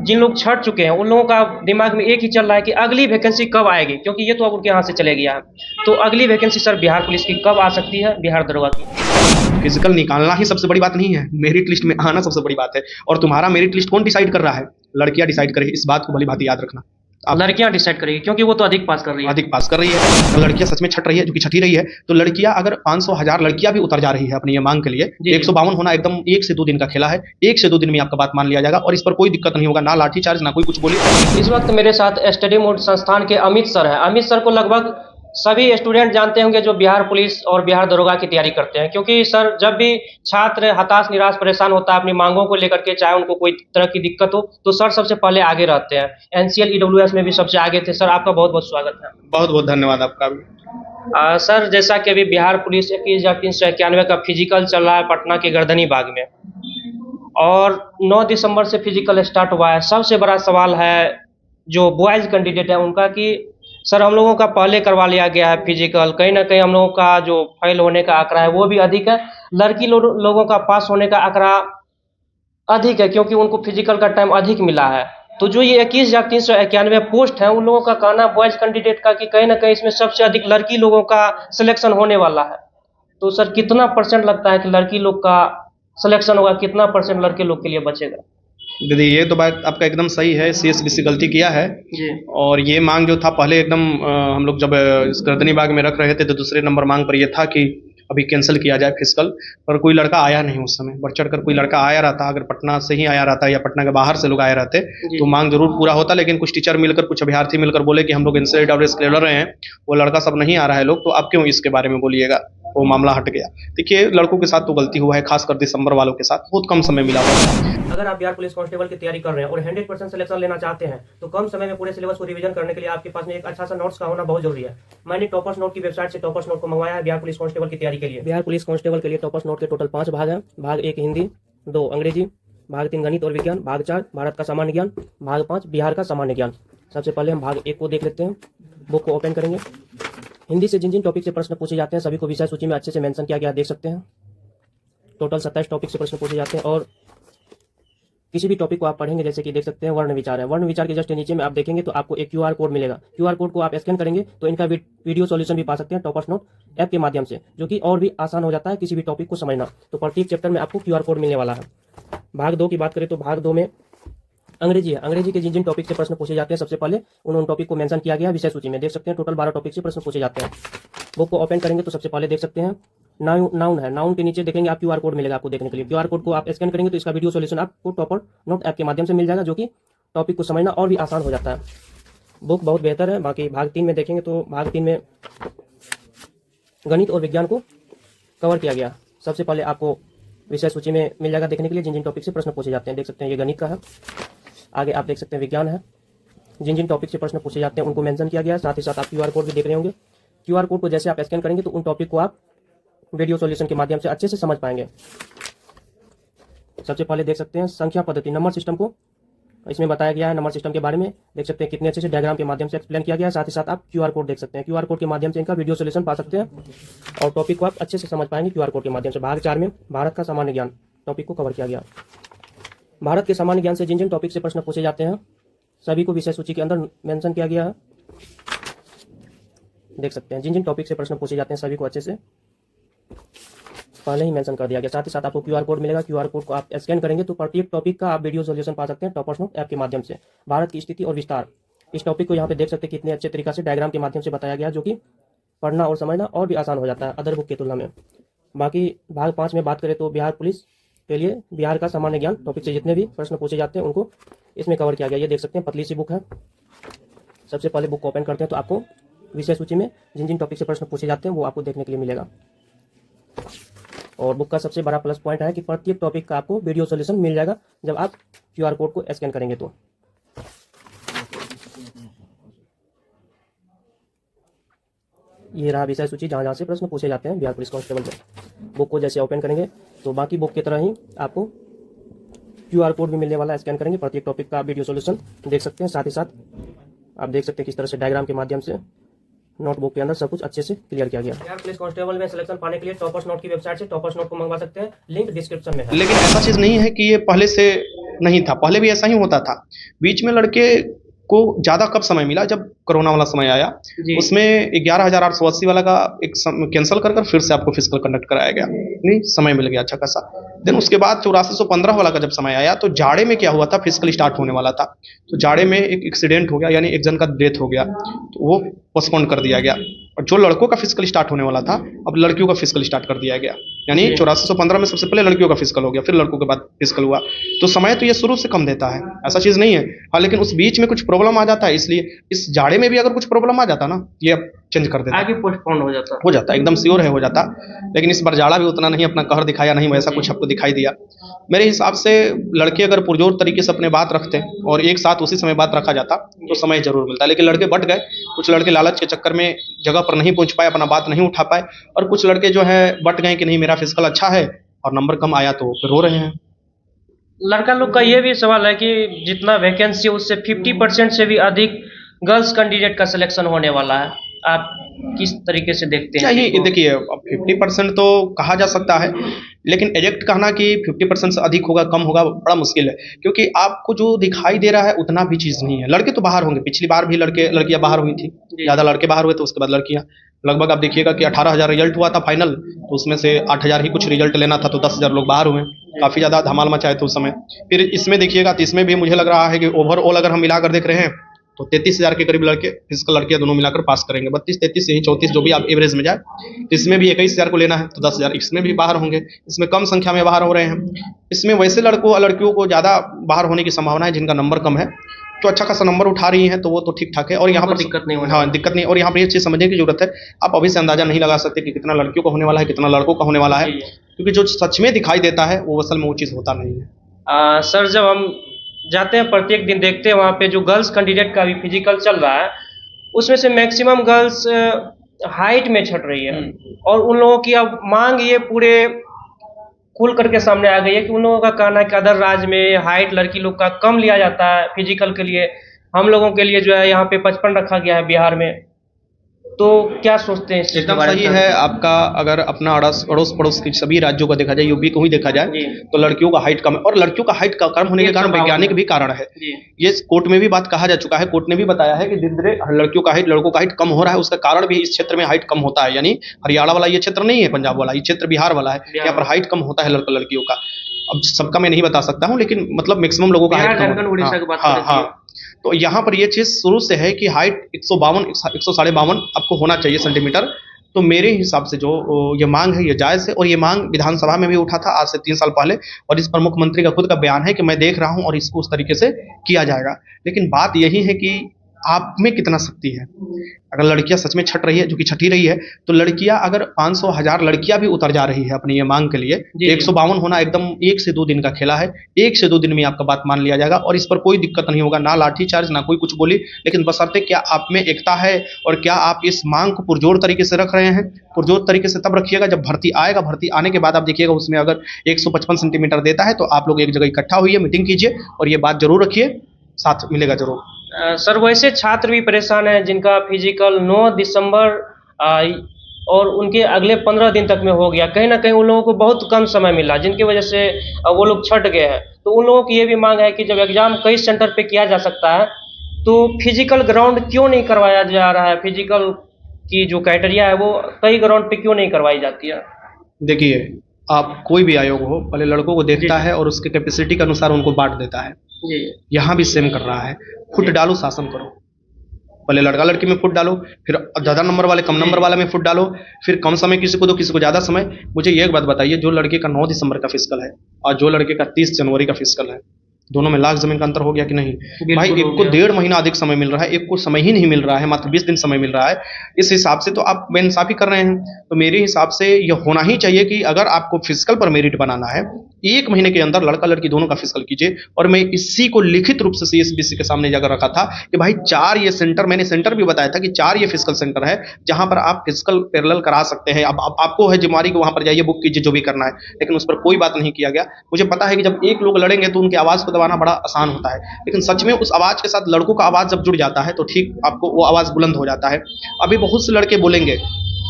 जिन लोग छँट चुके हैं उन लोगों का दिमाग में एक ही चल रहा है कि अगली वैकेंसी कब आएगी, क्योंकि ये तो अब उनके हाथ से चले गया है। तो अगली वैकेंसी सर बिहार पुलिस की कब आ सकती है, बिहार दरोगा की? फिजिकल निकालना ही सबसे बड़ी बात नहीं है, मेरिट लिस्ट में आना सबसे बड़ी बात है। और तुम्हारा मेरिट लिस्ट कौन डिसाइड कर रहा है? लड़कियां डिसाइड करेगी, इस बात को भली भांति याद रखना। आप लड़कियां डिसाइड करेगी क्योंकि वो तो अधिक पास कर रही है। अधिक पास कर रही है, तो लड़कियां सच में छट रही है, जो कि छट ही रही है। तो लड़कियां अगर 500 1000 लड़कियां भी उतर जा रही है अपनी ये मांग के लिए, जी। 152 होना एकदम 1 से 2 दिन का खेला है। 1 से 2 दिन में आपका बात मान लिया जाएगा और इस पर कोई दिक्कत नहीं होगा, ना लाठी चार्ज, ना कोई कुछ बोले। इस वक्त मेरे साथ स्टडी मोड संस्थान के अमित सर हैं। अमित सर को लगभग सभी स्टूडेंट जानते होंगे जो बिहार पुलिस और बिहार दरोगा की तैयारी करते हैं, क्योंकि सर जब भी छात्र हताश निराश परेशान होता है अपनी मांगों को लेकर के, चाहे उनको कोई तरह की दिक्कत हो, तो सर सबसे पहले आगे रहते हैं। एनसीएल ईडब्ल्यूएस में भी सबसे आगे थे। सर आपका बहुत बहुत स्वागत है। बहुत बहुत धन्यवाद आपका भी। सर जैसा कि अभी बिहार पुलिस 21,391 का फिजिकल चल रहा है पटना के गर्दनी बाग में, और 9 दिसंबर से फिजिकल स्टार्ट हुआ है। सबसे बड़ा सवाल है जो बॉयज़ कैंडिडेट है उनका कि सर हम लोगों का पहले करवा लिया गया है फिजिकल, कहीं ना कहीं हम लोगों का जो फेल होने का आंकड़ा है वो भी अधिक है। लड़की लोगों का पास होने का आंकड़ा अधिक है क्योंकि उनको फिजिकल का टाइम अधिक मिला है। तो जो ये 21,391 पोस्ट है उन लोगों का कहना बॉयज़ कैंडिडेट का कि कहीं ना कहीं इसमें सबसे अधिक लड़की लोगों का सिलेक्शन होने वाला है। तो सर कितना परसेंट लगता है कि लड़की लोग का सिलेक्शन होगा, कितना परसेंट लड़के लोग के लिए बचेगा? दीदी ये तो बात आपका एकदम सही है, सीएसबीसी गलती किया है। जी। और ये मांग जो था पहले एकदम हम लोग जब इस गर्दनी बाग में रख रहे थे तो दूसरे नंबर मांग पर ये था कि अभी कैंसिल किया जाए फिजिकल, पर कोई लड़का आया नहीं उस समय। बढ़ चढ़ कर कोई लड़का आया रहता, अगर पटना से ही आया रहता या पटना के बाहर से लोग आए रहते तो मांग जरूर पूरा होता। लेकिन कुछ टीचर मिलकर, कुछ अभ्यर्थी मिलकर बोले कि हम लोग NCAA के लड़ रहे हैं, वो लड़का सब नहीं आ रहा है लोग, तो आप क्यों इसके बारे में बोलिएगा। वो मामला हट गया। देखिए लड़कों के साथ तो गलती हुआ है, खासकर दिसंबर वालों के साथ बहुत कम समय मिला हुआ है। अगर आप बिहार पुलिस कांस्टेबल की तैयारी कर रहे हैं और 100% सिलेक्शन लेना चाहते हैं तो कम समय में पूरे सिलेबस को रिवीजन करने के लिए आपके पास में एक अच्छा सा नोट्स का होना बहुत जरूरी है। मैंने टॉपर्स नोट की वेबसाइट से टॉपर्स नोट को मंगवाया है बिहार पुलिस कांस्टेबल की तैयारी के लिए। बिहार पुलिस कांस्टेबल के लिए टॉपर्स नोट के टोटल 5 भाग हैं। भाग 1 हिंदी, 2 अंग्रेजी, भाग 3 गणित और विज्ञान, भाग 4 भारत का सामान्य ज्ञान, भाग 5 बिहार का सामान्य ज्ञान। सबसे पहले हम भाग 1 को देख लेते हैं। बुक को ओपन करेंगे। हिंदी से जिन जिन टॉपिक से प्रश्न पूछे जाते हैं सभी को विषय सूची में अच्छे से मेंशन किया गया, देख सकते हैं। टोटल 27 टॉपिक से प्रश्न पूछे जाते हैं और किसी भी टॉपिक को आप पढ़ेंगे, जैसे कि देख सकते हैं वर्ण विचार है। वर्ण विचार के जस्ट नीचे में आप देखेंगे तो आपको एक QR कोड मिलेगा। QR कोड को आप स्कैन करेंगे तो इनका वीडियो सॉल्यूशन भी पा सकते हैं टॉपर्स नोट ऐप के माध्यम से, जो कि और भी आसान हो जाता है किसी भी टॉपिक को समझना। तो प्रत्येक चैप्टर में आपको QR कोड मिलने वाला है। भाग 2 की बात करें तो भाग 2 में अंग्रेजी है। अंग्रेजी के जिन जिन टॉपिक से प्रश्न पूछे जाते हैं सबसे पहले उन टॉपिक को मेंशन किया गया विषय सूची में, देख सकते हैं। टोटल 12 टॉपिक से प्रश्न पूछे जाते हैं। बुक को ओपन करेंगे तो सबसे पहले देख सकते हैं नाउन है। नाउन के नीचे देखेंगे आप QR कोड मिलेगा आपको देखने के लिए। QR कोड को आप स्कैन करेंगे तो इसका वीडियो सॉल्यूशन आपको टॉपर नोट ऐप के माध्यम से मिल जाएगा, जो कि टॉपिक को समझना और भी आसान हो जाता है। बुक बहुत बेहतर है। बाकी भाग 3 में देखेंगे तो भाग 3 में गणित और विज्ञान को कवर किया गया। सबसे पहले आपको विषय सूची में मिल जाएगा देखने के लिए जिन जिन टॉपिक से प्रश्न पूछे जाते हैं, देख सकते हैं। ये गणित का है। आगे आप देख सकते हैं विज्ञान है। जिन जिन टॉपिक से प्रश्न पूछे जाते हैं उनको मेंशन किया गया है। साथ ही साथ आप QR कोड भी देख रहे होंगे। QR कोड को जैसे आप स्कैन करेंगे तो उन टॉपिक को आप वीडियो सॉल्यूशन के माध्यम से अच्छे से समझ पाएंगे। सबसे पहले देख सकते हैं संख्या पद्धति, नंबर सिस्टम को इसमें बताया गया है। नंबर सिस्टम के बारे में देख सकते हैं कितने अच्छे से डायग्राम के माध्यम से एक्सप्लेन किया गया है। साथ ही साथ आप QR कोड देख सकते हैं। QR कोड के माध्यम से इनका वीडियो सॉल्यूशन पा सकते हैं और टॉपिक को आप अच्छे से समझ पाएंगे QR कोड के माध्यम से। भाग 4 में भारत का सामान्य ज्ञान टॉपिक को कवर किया गया। भारत के सामान्य ज्ञान से जिन जिन टॉपिक से प्रश्न पूछे जाते हैं सभी को विषय सूची के अंदर मेंशन किया गया है, देख सकते हैं। जिन जिन टॉपिक से प्रश्न पूछे जाते हैं सभी को अच्छे से पहले ही मेंशन कर दिया गया। साथ ही साथ आपको QR कोड मिलेगा। QR कोड को आप स्कैन करेंगे तो प्रत्येक टॉपिक का आप वीडियो सॉल्यूशन पा सकते हैं टॉपर्स नोट ऐप के माध्यम से। भारत की स्थिति और विस्तार, इस टॉपिक को यहाँ पे देख सकते हैं कितने अच्छे तरीके से डायग्राम के माध्यम से बताया गया, जो कि पढ़ना और समझना और भी आसान हो जाता है अदर बुक की तुलना में। बाकी भाग 5 में बात करें तो बिहार पुलिस के लिए बिहार का सामान्य ज्ञान टॉपिक से जितने भी प्रश्न पूछे जाते हैं उनको इसमें कवर किया गया। ये देख सकते हैं पतली सी बुक है। सबसे पहले बुक को ओपन करते हैं तो आपको विषय सूची में जिन जिन टॉपिक से प्रश्न पूछे जाते हैं वो आपको देखने के लिए मिलेगा। और बुक का सबसे बड़ा प्लस पॉइंट है कि प्रत्येक टॉपिक का आपको वीडियो सॉल्यूशन मिल जाएगा जब आप QR कोड को स्कैन करेंगे तो। ये रहा विषय सूची जहाँ जहाँ से प्रश्न पूछे जाते हैं बिहार पुलिस कांस्टेबल में। बुक को जैसे ओपन करेंगे तो बाकी बुक की तरह ही आपको QR कोड भी मिलने वाला है। स्कैन करेंगे प्रत्येक टॉपिक का वीडियो सॉल्यूशन देख सकते हैं। साथ ही साथ आप देख सकते हैं किस तरह से डायग्राम के माध्यम से नोटबुक के अंदर सब कुछ अच्छे से क्लियर किया गया। बिहार पुलिस कांस्टेबल में सिलेक्शन पाने के लिए टॉपर्स नोट की वेबसाइट से टॉपर्स नोट को मंगवा सकते हैं, लिंक डिस्क्रिप्शन में है। लेकिन ऐसा चीज़ नहीं है कि ये पहले से नहीं था, पहले भी ऐसा ही होता था। बीच में लड़के को ज़्यादा कब समय मिला, जब कोरोना वाला समय आया, उसमें 11,880 वाला का एक कैंसिल कर फिर से आपको फिजिकल कंडक्ट कराया गया, नहीं समय मिल गया अच्छा खासा। देन उसके बाद 8415 वाला का जब समय आया तो जाड़े में क्या हुआ था, फिजिकल स्टार्ट होने वाला था, तो जाड़े में एक एक्सीडेंट हो गया, यानी एक जन का डेथ हो गया, तो वो पोस्टपोन कर दिया गया। और जो लड़कों का फिजिकल स्टार्ट होने वाला था, अब लड़कियों का फिजिकल स्टार्ट कर दिया गया, यानी 8415 में सबसे पहले लड़कियों का फिजिकल हो गया, फिर लड़कों के बाद फिजिकल हुआ। तो समय तो ये शुरू से कम देता है, ऐसा चीज़ नहीं है। हाँ, लेकिन उस बीच में कुछ प्रॉब्लम आ जाता है, इसलिए इस जाड़े में भी अगर कुछ प्रॉब्लम आ जाता ना, ये अब चेंज कर देता, आगे पोस्टपोन हो जाता एकदम श्योर है हो जाता। लेकिन इस बार जाड़ा भी उतना नहीं अपना कहर दिखाया, नहीं वैसा कुछ आपको दिखाई दिया। मेरे हिसाब से लड़के अगर पुरजोर तरीके से अपने बात रखते हैं और एक साथ उसी समय बात रखा जाता तो समय जरूर मिलता, लेकिन लड़के बट गए। कुछ लड़के लालच के चक्कर में जगह पर नहीं पहुंच पाए, अपना बात नहीं उठा पाए, और कुछ लड़के जो है बट गए कि नहीं मेरा फिजिकल अच्छा है और नंबर कम आया तो फिर रो रहे हैं। लड़का लोग का ये भी सवाल है कि जितना वैकेंसी है उससे 50% से भी अधिक गर्ल्स कैंडिडेट का सिलेक्शन होने वाला है, आप किस तरीके से देखते हैं? नहीं, देखिए अब 50% तो कहा जा सकता है, लेकिन एग्जैक्ट कहना कि 50% से अधिक होगा कम होगा बड़ा मुश्किल है, क्योंकि आपको जो दिखाई दे रहा है उतना भी चीज़ नहीं है। लड़के तो बाहर होंगे, पिछली बार भी लड़कियां बाहर हुई थी, ज़्यादा लड़के बाहर हुए तो उसके बाद लड़कियां। लगभग आप देखिएगा कि 18,000 रिजल्ट हुआ था फाइनल, तो उसमें से 8,000 ही कुछ रिजल्ट लेना था, तो 10,000 लोग बाहर हुए, काफ़ी ज़्यादा धमाल मचाए थे उस समय। फिर इसमें देखिएगा तो इसमें भी मुझे लग रहा है कि ओवरऑल अगर हम मिलाकर देख रहे हैं तो 33,000 के करीब लड़के फिजिकल लड़कियां दोनों मिलाकर पास करेंगे, 32, 33 से ही 34 जो भी आप एवरेज में जाए। तो इसमें भी 21,000 को लेना है तो 10,000 इसमें भी बाहर होंगे, इसमें कम संख्या में बाहर हो रहे हैं। इसमें वैसे लड़कियों को ज़्यादा बाहर होने की संभावना है जिनका नंबर कम है, तो अच्छा खासा नंबर उठा रही हैं, तो वो तो ठीक ठाक है। और यहाँ पर दिक्कत नहीं होने, हाँ दिक्कत नहीं। और यहाँ पर ये चीज़ समझने की जरूरत है, आप अभी से अंदाजा नहीं लगा सकते कि कितना लड़कियों का होने वाला है कितना लड़कों का होने वाला है, क्योंकि जो सच में दिखाई देता है वो असल में वो चीज़ होता नहीं है। सर जब हम जाते हैं प्रत्येक दिन देखते हैं वहाँ पे जो गर्ल्स कैंडिडेट का भी फिजिकल चल रहा है, उसमें से मैक्सिमम गर्ल्स हाइट में छट रही है, और उन लोगों की अब मांग ये पूरे खुल करके सामने आ गई है कि उन लोगों का कहना है कि अदर राज्य में हाइट लड़की लोग का कम लिया जाता है फिजिकल के लिए, हम लोगों के लिए जो है यहाँ पे 55 रखा गया है बिहार में। तो क्या सोचते हैं? एकदम सही है आपका। अगर अपना अड़ोस पड़ोस के सभी राज्यों का देखा जाए, यूपी को ही देखा जाए, तो लड़कियों का हाइट कम है, और लड़कियों का हाइट कम होने के कारण वैज्ञानिक भी कारण है। ये कोर्ट में भी बात कहा जा चुका है, कोर्ट ने भी बताया है कि धीरे लड़कियों का हाइट लड़कों का हाइट कम हो रहा है, उसका कारण भी इस क्षेत्र में हाइट कम होता है। यानी हरियाणा वाला ये क्षेत्र नहीं है, पंजाब वाला ये क्षेत्र बिहार वाला है, यहाँ पर हाइट कम होता है लड़कियों का। अब सबका मैं नहीं बता सकता हूँ, लेकिन मतलब मैक्सिमम लोगों का हाइट कम। हाँ, तो यहाँ पर ये चीज़ शुरू से है कि हाइट 152 152 आपको होना चाहिए सेंटीमीटर। तो मेरे हिसाब से जो ये मांग है ये जायज़ है, और ये मांग विधानसभा में भी उठा था आज से 3 साल पहले, और इस पर मुख्यमंत्री का खुद का बयान है कि मैं देख रहा हूँ और इसको उस तरीके से किया जाएगा। लेकिन बात यही है कि आप में कितना शक्ति है। अगर लड़कियां सच में छट रही है, जो कि छट ही रही है, तो लड़कियां अगर 500 1000 लड़कियां भी उतर जा रही है अपनी ये मांग के लिए, 152 होना एकदम 1 से 2 दिन का खेला है। 1 से 2 दिन में आपका बात मान लिया जाएगा, और इस पर कोई दिक्कत नहीं होगा, ना लाठी चार्ज ना कोई कुछ बोली। लेकिन बशर्ते क्या आप में एकता है, और क्या आप इस मांग को पुरजोर तरीके से रख रहे हैं। पुरजोर तरीके से तब रखिएगा जब भर्ती आएगा, भर्ती आने के बाद आप देखिएगा उसमें अगर 155 सेंटीमीटर देता है, तो आप लोग एक जगह इकट्ठा होइए, मीटिंग कीजिए, और ये बात जरूर रखिए, साथ मिलेगा जरूर। सर वैसे छात्र भी परेशान हैं जिनका फिजिकल 9 दिसंबर और उनके अगले 15 दिन तक में हो गया, कहीं ना कहीं उन लोगों को बहुत कम समय मिला, जिनकी वजह से वो लोग छट गए हैं। तो उन लोगों की ये भी मांग है कि जब एग्जाम कई सेंटर पे किया जा सकता है, तो फिजिकल ग्राउंड क्यों नहीं करवाया जा रहा है? फिजिकल की जो क्राइटेरिया है वो कई ग्राउंड पे क्यों नहीं करवाई जाती है? देखिए, आप कोई भी आयोग हो, पहले लड़कों को देखता है और उसके कैपेसिटी के अनुसार उनको बांट देता है। यहाँ भी सेम कर रहा है, फुट डालो, शासन करो। पहले लड़का लड़की में फुट डालो, फिर ज़्यादा नंबर वाले कम नंबर वाले में फुट डालो, फिर कम समय किसी को दो, किसी को ज़्यादा समय। मुझे ये एक बात बताइए, जो लड़के का 9 दिसंबर का फिजिकल है और जो लड़के का 30 जनवरी का फिजिकल है, दोनों में लाख जमीन का अंतर हो गया कि नहीं? भाई एक को 1.5 महीना अधिक समय मिल रहा है, एक को समय ही नहीं मिल रहा है, मात्र 20 दिन समय मिल रहा है। इस हिसाब से तो आप बेइंसाफी कर रहे हैं। तो मेरे हिसाब से ये होना ही चाहिए कि अगर आपको फिजिकल पर मेरिट बनाना है, 1 महीने के अंदर लड़का लड़की दोनों का फिजिकल कीजिए। और मैं इसी को लिखित रूप से CSBC के सामने जाकर रखा था कि भाई 4 ये सेंटर, मैंने सेंटर भी बताया था कि 4 ये फिजिकल सेंटर है जहां पर आप फिजिकल पैरेलल करा सकते हैं। अब आपको है जिम्मेवारी को वहां पर जाइए, बुक कीजिए, जो भी करना है, लेकिन उस पर कोई बात नहीं किया गया। मुझे पता है कि जब एक लोग लड़ेंगे तो उनकी आवाज़ को दबाना बड़ा आसान होता है, लेकिन सच में उस आवाज़ के साथ लड़कों का आवाज़ जब जुड़ जाता है तो ठीक आपको वो आवाज़ बुलंद हो जाता है। अभी बहुत से लड़के बोलेंगे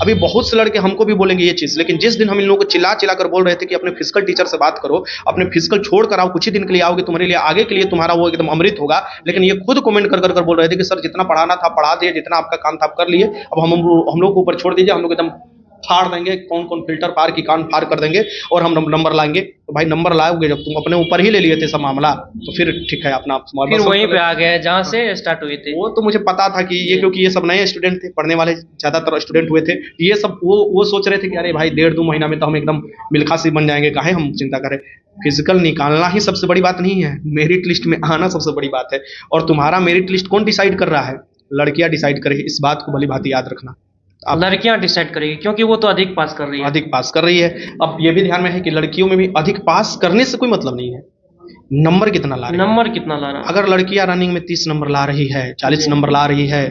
अभी बहुत से लड़के हमको भी बोलेंगे ये चीज़, लेकिन जिस दिन हम इन लोगों को चिल्ला चिल्ला कर बोल रहे थे कि अपने फिजिकल टीचर से बात करो, अपने फिजिकल छोड़ कर आओ, कुछ ही दिन के लिए आओगे, तुम्हारे लिए आगे के लिए तुम्हारा वो एकदम अमृत होगा, लेकिन ये खुद कमेंट कर कर कर बोल रहे थे कि सर जितना पढ़ाना था पढ़ा दिए, जितना आपका काम था आप कर लिए, अब हम लोग को ऊपर छोड़ दीजिए, हम लोग एकदम फाड़ देंगे, कौन कौन फिल्टर पार की कान फाड़ कर देंगे और हम नंबर लाएंगे। तो भाई नंबर लाओगे जब तुम अपने ऊपर ही ले लिए थे सब मामला, तो फिर ठीक है अपना फिर वहीं पे आ गए जहाँ से स्टार्ट हुई थी। वो तो मुझे पता था कि ये, क्योंकि ये सब नए स्टूडेंट थे, पढ़ने वाले ज़्यादातर स्टूडेंट हुए थे, ये सब वो सोच रहे थे कि अरे भाई 1.5-2 महीना में तो हम एकदम मिल्खा सी बन जाएंगे, काहे हम चिंता करें। फिजिकल निकालना ही सबसे बड़ी बात नहीं है, मेरिट लिस्ट में आना सबसे बड़ी बात है। और तुम्हारा मेरिट लिस्ट कौन डिसाइड कर रहा है? लड़कियां डिसाइड करेगी, इस बात को भली भांति याद रखना। लड़कियां डिसाइड करेगी क्योंकि वो तो अधिक पास कर रही है। अधिक पास कर रही है। अब ये भी ध्यान में है कि लड़कियों में भी अधिक पास करने से कोई मतलब नहीं है, नंबर कितना ला रही है। नंबर कितना ला रहा है? अगर लड़कियां रनिंग में 30 नंबर ला रही है, 40 नंबर ला रही है,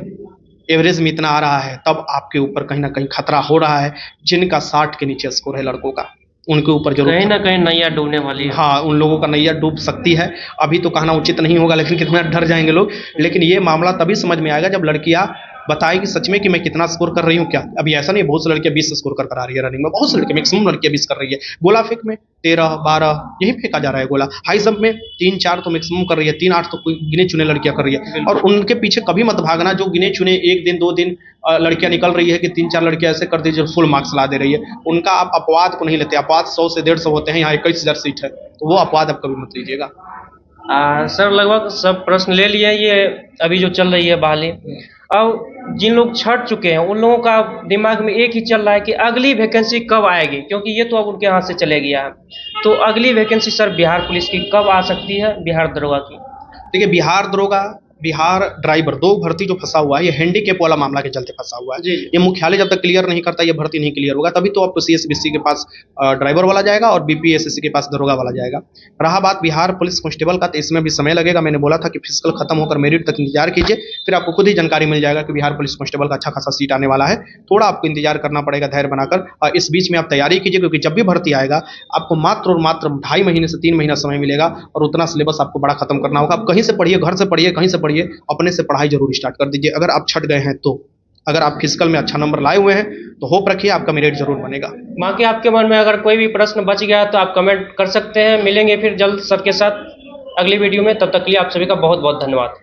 एवरेज में इतना आ रहा है, तब आपके ऊपर कहीं ना कहीं खतरा हो रहा है। जिनका 60 के नीचे स्कोर है लड़कों का, उनके ऊपर जरूर कहीं ना कहीं नैया डूबने वाली है। हाँ, उन लोगों का नैया डूब सकती है। अभी तो कहना उचित नहीं होगा, लेकिन कितना डर जाएंगे लोग। लेकिन ये मामला तभी समझ में आएगा जब लड़कियां बताएगी सच में कि मैं कितना स्कोर कर रही हूँ। क्या अभी ऐसा नहीं, बहुत सी लड़कियां 20 स्कोर कर रही है रनिंग में, बहुत सी लड़कियां, मैक्सिमम लड़कियां 20 कर रही है। गोला फेंक में 13-12 यही फेंका जा रहा है गोला। हाई जंप में 3-4 तो मैक्सिमम कर रही है, 3-8 तो कोई गिने चुने लड़कियां कर रही है। और उनके पीछे कभी मत भागना जो गिने चुने 1 दिन 2 दिन लड़कियां निकल रही है कि 3-4 लड़कियां ऐसे कर दीजिए फुल मार्क्स ला दे रही है। उनका आप अपवाद को नहीं लेते। अपवाद 100 से 150 होते हैं, यहाँ 21,000 सीट है, तो वो अपवाद आप कभी मत लीजिएगा। सर लगभग सब प्रश्न ले लिए। ये अभी जो चल रही है बहाली, अब जिन लोग छट चुके हैं उन लोगों का दिमाग में एक ही चल रहा है कि अगली वैकेंसी कब आएगी, क्योंकि ये तो अब उनके हाथ से चले गया है। तो अगली वैकेंसी सर बिहार पुलिस की कब आ सकती है, बिहार दरोगा की? देखिए, बिहार दरोगा, बिहार ड्राइवर, 2 भर्ती जो फंसा हुआ है, ये हैंडीकैप वाला मामला के चलते फंसा हुआ है। जी। ये मुख्यालय जब तक क्लियर नहीं करता, ये भर्ती नहीं क्लियर होगा, तभी तो आपको सीएसबीसी के पास ड्राइवर वाला जाएगा और बीपीएससी के पास दरोगा वाला जाएगा। रहा बात बिहार पुलिस कांस्टेबल का, तो इसमें भी समय लगेगा। मैंने बोला था कि फिजिकल खत्म होकर मेरिट तक इंतजार कीजिए, फिर आपको खुद ही जानकारी मिल जाएगा कि बिहार पुलिस कांस्टेबल का अच्छा खासा सीट आने वाला है। थोड़ा आपको इंतजार करना पड़ेगा धैर्य बनाकर, और इस बीच में आप तैयारी कीजिए, क्योंकि जब भी भर्ती आएगा आपको मात्र और मात्र 2.5 महीने से 3 महीना समय मिलेगा, और उतना सिलेबस आपको बड़ा खत्म करना होगा। आप कहीं से पढ़िए, घर से पढ़िए, कहीं से पढ़िए, अपने से पढ़ाई जरूर स्टार्ट कर दीजिए। अगर आप छट गए हैं तो, अगर आप फिजिकल में अच्छा नंबर लाए हुए हैं तो होप रखिए आपका मेरिट जरूर बनेगा। बाकी आपके मन में अगर कोई भी प्रश्न बच गया तो आप कमेंट कर सकते हैं। मिलेंगे फिर जल्द सबके साथ अगली वीडियो में, तब तक के लिए आप सभी का बहुत बहुत धन्यवाद।